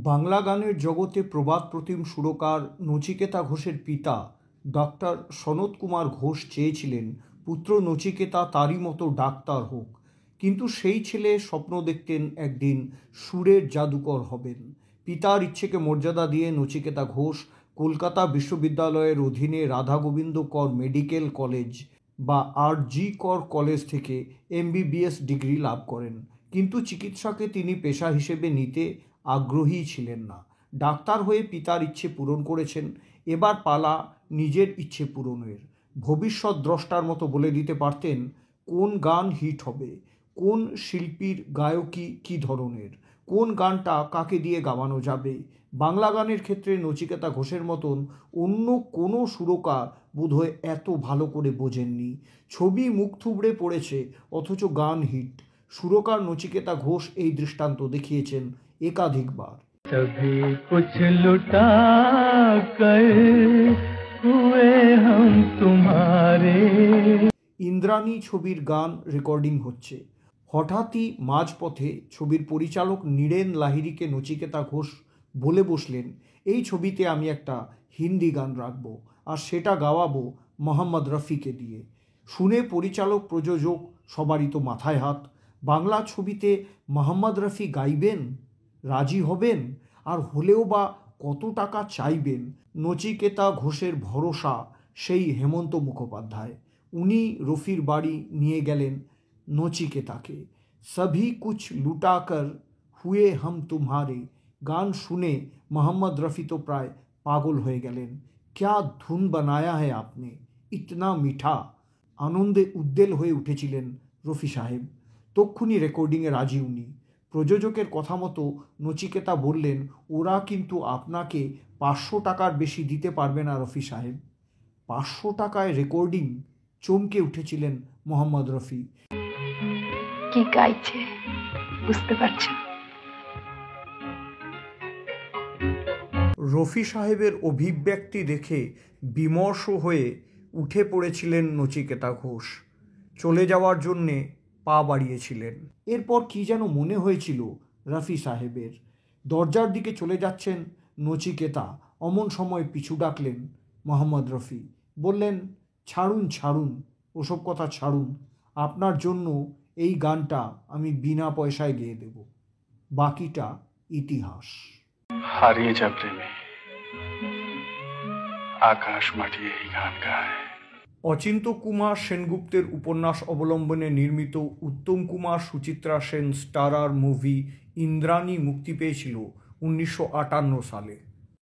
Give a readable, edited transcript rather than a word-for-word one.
বাংলা গানের জগতে প্রবাদ প্রতিম সুরকার নচিকেতা ঘোষের পিতা ডক্টর সনৎ কুমার ঘোষ চেয়েছিলেন পুত্র নচিকেতা তারই মতো ডাক্তার হোক, কিন্তু সেই ছেলে স্বপ্ন দেখতেন একদিন সুরের জাদুকর হবেন। পিতার ইচ্ছেকে মর্যাদা দিয়ে নচিকেতা ঘোষ কলকাতা বিশ্ববিদ্যালয়ের অধীনে রাধা গোবিন্দ কর মেডিকেল কলেজ বা আর.জি. কর কলেজ থেকে MBBS ডিগ্রি লাভ করেন, কিন্তু চিকিৎসাকে তিনি পেশা হিসেবে নিতে আগ্রহী ছিলেন না। ডাক্তার হয়ে পিতার ইচ্ছে পূরণ করেছেন, এবার পালা নিজের ইচ্ছে পূরণের। ভবিষ্যৎ দ্রষ্টার মতো বলে দিতে পারতেন কোন গান হিট হবে, কোন শিল্পীর গায়কী কী ধরনের, কোন গানটা কাকে দিয়ে গাওয়ানো যাবে। বাংলা গানের ক্ষেত্রে নচিকেতা ঘোষের মতন অন্য কোনো সুরকার বোধহয় এত ভালো করে বোঝেননি। ছবি মুখ থুবড়ে পড়েছে অথচ গান হিট। সুরকার নচিকেতা ঘোষ এই দৃষ্টান্ত দেখিয়েছেন একাধিকবার। सभी कुछ लुटा कर हुए हम तुम्हारे। ইন্দ্রাণী ছবির গান রেকর্ডিং হচ্ছে, হঠাৎই মাঝপথে ছবির পরিচালক নীরেন লাহিড়ীকে নচিকেতা ঘোষ বলে বসলেন, এই ছবিতে আমি একটা হিন্দি গান রাখবো আর সেটা গাওয়াবো মোহাম্মদ রফিকে দিয়ে। শুনে পরিচালক প্রযোজক সবারই তো মাথায় হাত। বাংলা ছবিতে মোহাম্মদ রফি গাইবেন, রাজি হবেন? আর হলেও বা কত টাকা চাইবেন? নচিকেতা ঘোষের ভরসা সেই হেমন্ত মুখোপাধ্যায়। উনি রফির বাড়ি নিয়ে গেলেন নচিকেতাকে। সভি কুছ লুটাকর হুয়ে হাম তুমহারে গান শুনে মোহাম্মদ রফি তো প্রায় পাগল হয়ে গেলেন। ক্যা ধুন বানায়া হ্যায় আপনি, ইতনা মিঠা। আনন্দে উদ্বেল হয়ে উঠেছিলেন রফি সাহেব। তক্ষুনি রেকর্ডিংয়ে রাজি উনি। প্রযোজকের কথা মতো নচিকেতা বললেন, ওরা কিন্তু আপনাকে 500 টাকার বেশি দিতে পারবে না রফি সাহেব। 500 টাকায় রেকর্ডিং? চমকে উঠেছিলেন মোহাম্মদ রফি। কি গাইছে বুঝতে পারছেন? রফি সাহেবের অভিব্যক্তি দেখে বিমর্ষ হয়ে উঠে পড়েছিলেন নচিকেতা ঘোষ। চলে যাওয়ার জন্যে পা বাড়িয়েছিলেন। এরপর কি যেন মনে হয়েছিল রফি সাহেবের। দরজার দিকে চলে যাচ্ছেন নচিকেতা, অমন সময় পিছু ডাকলেন মোহাম্মদ রফি। বললেন, ছাড়ুন ছাড়ুন, ওসব কথা ছাড়ুন। আপনার জন্য এই গানটা আমি বিনা পয়সায় গেয়ে দেব, বাকিটা ইতিহাস। হারিয়ে যা প্রেমে, আকাশ মাটি এই গান গায়। অচিন্ত কুমার সেনগুপ্তের উপন্যাস অবলম্বনে নির্মিত উত্তম কুমার সুচিত্রা সেন স্টারার মুভি ইন্দ্রাণী মুক্তি পেয়েছিল 1958 সালে।